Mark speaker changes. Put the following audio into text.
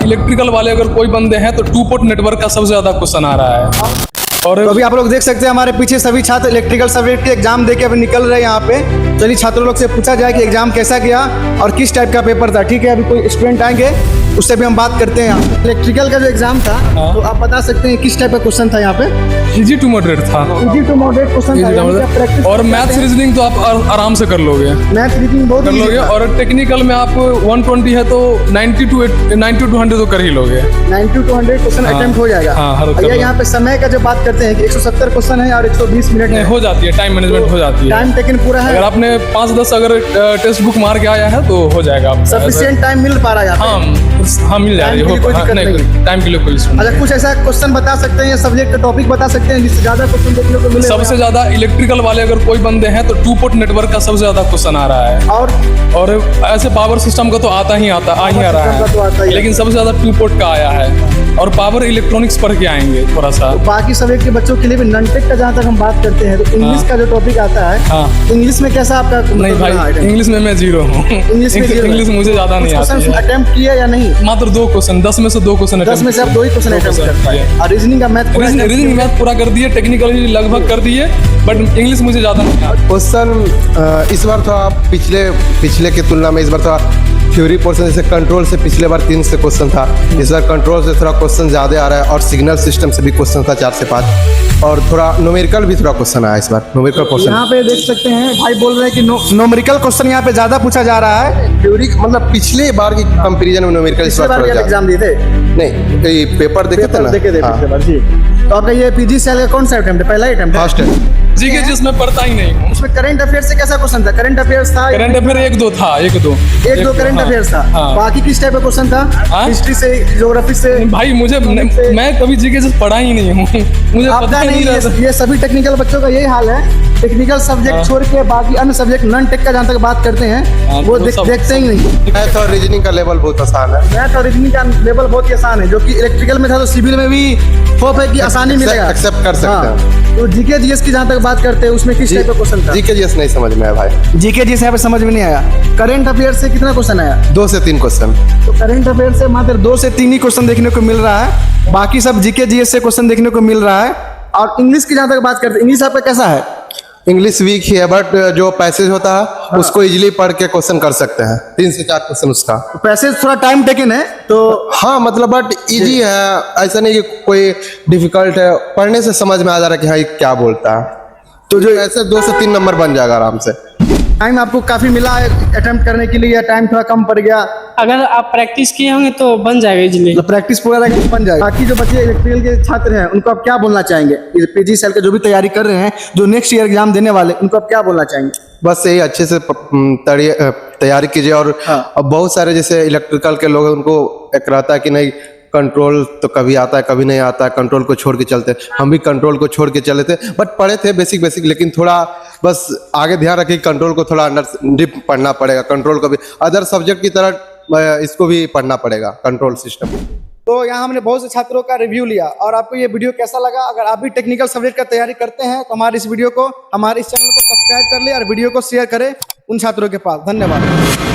Speaker 1: Electrical वाले अगर कोई बंदे हैं तो 2 पोर्ट नेटवर्क का सबसे ज्यादा क्वेश्चन आ रहा है। और
Speaker 2: तो अभी आप लोग देख सकते हैं हमारे पीछे सभी छात्र इलेक्ट्रिकल सब्जेक्ट के एग्जाम देके अभी निकल रहे हैं यहाँ पे। चलिए छात्रों लोग से पूछा जाए कि एग्जाम कैसा गया और किस टाइप का पेपर था। ठीक है, अभी कोई स्टूडेंट आएंगे उससे भी हम बात करते हैं। यहाँ पे इलेक्ट्रिकल का जो एग्जाम था तो आप बता सकते हैं किस टाइप का क्वेश्चन था यहाँ पे?
Speaker 1: इजी टू मॉडरेट था।
Speaker 2: इजी टू मॉडरेट क्वेश्चन था।
Speaker 1: और मैथ्स रीजनिंग तो आप आराम से कर लोगे,
Speaker 2: मैथ रीजनिंग बहुत
Speaker 1: कर लोगे। और टेक्निकल में आप 120 है तो 90 to 100 तो कर ही लोगे।
Speaker 2: 90 to 100 क्वेश्चन अटेम्प्ट हो जाएगा। भैया यहाँ पे समय का जब बात करते हैं कि 170 क्वेश्चन है और 120 मिनट में
Speaker 1: हो जाती है, टाइम मैनेजमेंट हो जाती है।
Speaker 2: टाइम टेकन पूरा है।
Speaker 1: अगर आपने 5-10 अगर टेक्स्ट बुक मार के आया है तो हो जाएगा।
Speaker 2: सफिशिएंट टाइम मिल पा रहा है?
Speaker 1: हाँ मिल जा रही है, टाइम के लिए कोई इशू नहीं।
Speaker 2: अच्छा, कुछ ऐसा क्वेश्चन बता सकते हैं या सब्जेक्ट का टॉपिक बता सकते हैं जिससे ज्यादा क्वेश्चन देखने को मिले?
Speaker 1: सबसे ज्यादा इलेक्ट्रिकल वाले अगर कोई बंदे हैं तो 2 पोर्ट नेटवर्क का सबसे ज्यादा क्वेश्चन आ रहा है। और ऐसे पावर सिस्टम का तो आ रहा है, लेकिन सबसे ज्यादा 2 पोर्ट का आया है। और पावर इलेक्ट्रॉनिक्स पढ़ के आएंगे थोड़ा सा।
Speaker 2: बाकी सब्जेक्ट के बच्चों के लिए भी नॉन-टेक का जहाँ तक हम बात करते हैं तो इंग्लिश का जो टॉपिक आता है, इंग्लिश में कैसा आपका?
Speaker 1: नहीं भाई, इंग्लिश में मैं 0 हूँ। इंग्लिश मुझे ज्यादा नहीं आता है।
Speaker 2: अटेम्प्ट किया या नहीं?
Speaker 1: मात्र 2 क्वेश्चन, 10 में से 2 क्वेश्चन।
Speaker 2: 10 में से आप 2 ही क्वेश्चन अटेम्प्ट करते हैं। और रीजनिंग का मैथ
Speaker 1: पूरा कर दिए, टेक्निकली लगभग कर दिए, बट इंग्लिश मुझे ज्यादा नहीं आता।
Speaker 3: क्वेश्चन इस बार थोड़ा पिछले की तुलना में इस बार थोड़ा थ्योरी पोर्शन, जैसे कंट्रोल से पिछले बार 3 से क्वेश्चन था, इस बार कंट्रोल से थोड़ा क्वेश्चन ज़्यादा आ रहा है। और सिग्नल सिस्टम से भी क्वेश्चन था 4 से 5। और थोड़ा न्यूमेरिकल भी थोड़ा क्वेश्चन आया इस बार, न्यूमेरिकल क्वेश्चन।
Speaker 2: यहाँ पे देख सकते हैं भाई बोल रहे हैं कि न्यूमेरिकल क्वेश्चन यहाँ पे ज़्यादा पूछा जा रहा है।
Speaker 3: थ्योरी मतलब पिछले बार की कंपेरिजन में न्यूमेरिकल इस बार
Speaker 2: एग्जाम दिए थे?
Speaker 3: नहीं, पेपर देखे थे ना।
Speaker 2: तो आपका ये पीजी सेल का कौन सा अटेम्प्ट है? पहला अटेम्प्ट?
Speaker 3: फर्स्ट है।
Speaker 1: जीके जिसमें पढ़ता ही नहीं हूँ।
Speaker 2: उसमें करंट अफेयर से कैसा क्वेश्चन था? करंट अफेयर्स था?
Speaker 1: करंट अफेयर 1-2 था, 1-2
Speaker 2: करंट अफेयर्स था। बाकी किस टाइप का क्वेश्चन था? हिस्ट्री से, ज्योग्राफी से?
Speaker 1: भाई मैं कभी जीके से पढ़ा ही नहीं हूँ, मुझे पता नहीं है।
Speaker 2: ये सभी टेक्निकल बच्चों का यही हाल है। टेक्निकल सब्जेक्ट छोड़ के बाकी अन्य सब्जेक्ट नॉन टेक का जहाँ तक बात करते हैं वो देखते ही नहीं।
Speaker 3: मैथ और रीजनिंग का लेवल बहुत आसान है।
Speaker 2: मैथ और रीजनिंग का लेवल बहुत ही आसान है, जो कि इलेक्ट्रिकल में था तो सिविल में भी होप है कि आसानी मिलेगा,
Speaker 3: एक्सेप्ट कर सकते हैं।
Speaker 2: तो जीके जीएस की जहाँ तक बात करते हैं उसमें किस टाइप का क्वेश्चन था?
Speaker 3: जीके जीएस नहीं समझ में आया भाई।
Speaker 2: जीके जीएस यहाँ पे समझ में नहीं आया। करंट अफेयर से कितना क्वेश्चन आया?
Speaker 3: 2 से 3 क्वेश्चन।
Speaker 2: तो करंट अफेयर से मात्र 2 से 3 ही क्वेश्चन देखने को मिल रहा है, बाकी सब जीके जीएस से क्वेश्चन देखने को मिल रहा है। और इंग्लिश की जहाँ तक बात करते हैं, इंग्लिश आपका कैसा है?
Speaker 3: इंग्लिश वीक ही है, बट जो पैसेज होता है उसको इजीली पढ़ के क्वेश्चन कर सकते हैं। 3 से 4 क्वेश्चन उसका।
Speaker 2: पैसेज थोड़ा टाइम टेकन है तो
Speaker 3: हाँ, मतलब बट इजी है, ऐसा नहीं कि कोई डिफिकल्ट है। पढ़ने से समझ में आ जा रहा है कि हाँ ये क्या बोलता है। तो जो ऐसे 2 से 3 नंबर बन जाएगा आराम से।
Speaker 2: टाइम आपको काफी मिला है अटेम्प्ट करने के लिए या टाइम थोड़ा कम पड़ गया?
Speaker 4: अगर आप प्रैक्टिस किए होंगे तो बन जाएगा इजीली।
Speaker 2: तो प्रैक्टिस पूरा रहेगा बन जाएगा। बाकी जो बच्चे इलेक्ट्रिकल के छात्र हैं उनको आप क्या बोलना चाहेंगे? पीजी सेल का जो भी तैयारी कर रहे हैं, जो नेक्स्ट ईयर एग्जाम देने वाले, उनको आप क्या बोलना चाहेंगे?
Speaker 3: बस यही अच्छे से तैयारी कीजिए। और अब बहुत सारे जैसे इलेक्ट्रिकल के लोग हैं उनको एक रहता है कि नहीं कंट्रोल तो कभी आता है कभी नहीं आता है, कंट्रोल को छोड़ के चलते। हम भी कंट्रोल को छोड़ के चले थे, बट पढ़े थे बेसिक, लेकिन थोड़ा बस आगे ध्यान रखिए कंट्रोल को थोड़ा अंडर डीप पढ़ना पड़ेगा। कंट्रोल को भी अदर सब्जेक्ट की तरह इसको भी पढ़ना पड़ेगा, कंट्रोल सिस्टम।
Speaker 2: तो यहाँ हमने बहुत से छात्रों का रिव्यू लिया और आपको ये वीडियो कैसा लगा? अगर आप भी टेक्निकल सब्जेक्ट का तैयारी करते हैं तो हमारे इस वीडियो को, हमारे इस चैनल को सब्सक्राइब कर ले और वीडियो को शेयर करें उन छात्रों के पास। धन्यवाद।